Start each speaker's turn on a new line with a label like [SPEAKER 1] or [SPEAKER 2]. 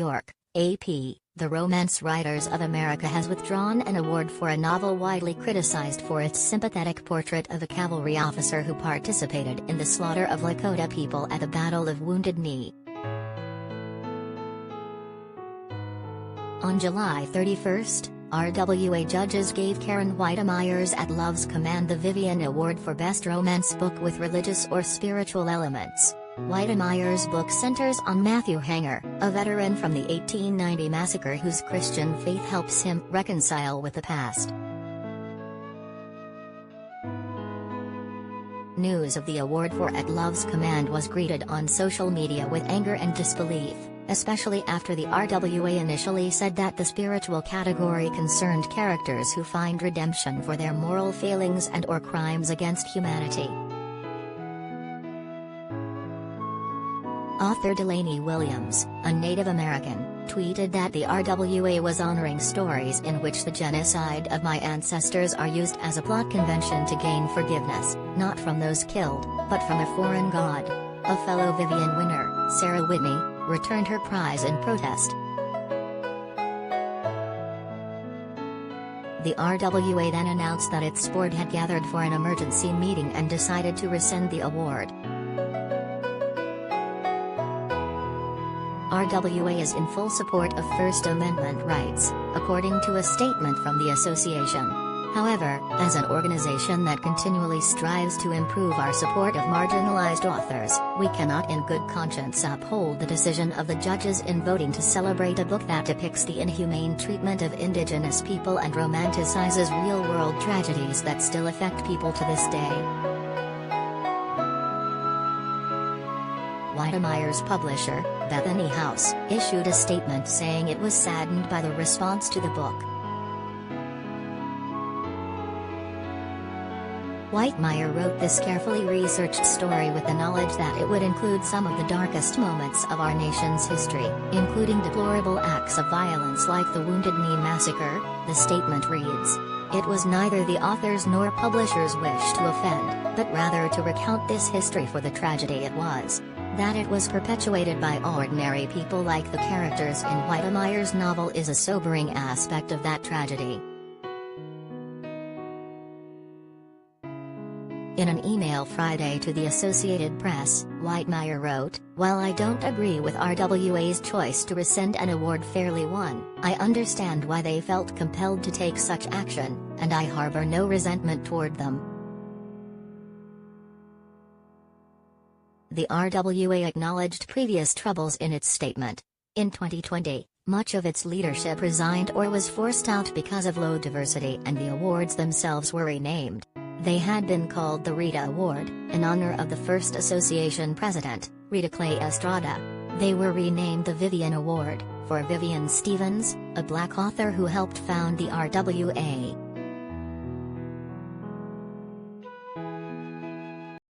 [SPEAKER 1] York, AP, the Romance Writers of America has withdrawn an award for a novel widely criticized for its sympathetic portrait of a cavalry officer who participated in the slaughter of Lakota people at the Battle of Wounded Knee. On July 31, RWA judges gave Karen Witemeyer's At Love's Command the Vivian Award for Best Romance Book with Religious or Spiritual Elements. Witemeyer's book centers on Matthew Hanger, a veteran from the 1890 massacre whose Christian faith helps him reconcile with the past. News of the award for At Love's Command was greeted on social media with anger and disbelief, especially after the RWA initially said that the spiritual category concerned characters who find redemption for their moral failings and/or crimes against humanity. Author Delaney Williams, a Native American, tweeted that the RWA was honoring stories in which the genocide of my ancestors are used as a plot convention to gain forgiveness, not from those killed, but from a foreign god. A fellow Vivian winner, Sarah Whitney, returned her prize in protest. The RWA then announced that its board had gathered for an emergency meeting and decided to rescind the award. RWA is in full support of First Amendment rights, according to a statement from the association. However, as an organization that continually strives to improve our support of marginalized authors, we cannot in good conscience uphold the decision of the judges in voting to celebrate a book that depicts the inhumane treatment of indigenous people and romanticizes real-world tragedies that still affect people to this day. Witemeyer's publisher, Bethany House, issued a statement saying it was saddened by the response to the book. Witemeyer wrote this carefully researched story with the knowledge that it would include some of the darkest moments of our nation's history, including deplorable acts of violence like the Wounded Knee Massacre. The statement reads, "It was neither the author's nor publisher's wish to offend, but rather to recount this history for the tragedy it was. That it was perpetuated by ordinary people like the characters in Witemeyer's novel is a sobering aspect of that tragedy." In an email Friday to the Associated Press, Witemeyer wrote, "While I don't agree with RWA's choice to rescind an award fairly won, I understand why they felt compelled to take such action, and I harbor no resentment toward them." The RWA acknowledged previous troubles in its statement. In 2020, much of its leadership resigned or was forced out because of low diversity, and the awards themselves were renamed. They had been called the Rita Award, in honor of the first association president, Rita Clay Estrada. They were renamed the Vivian Award, for Vivian Stevens, a black author who helped found the RWA.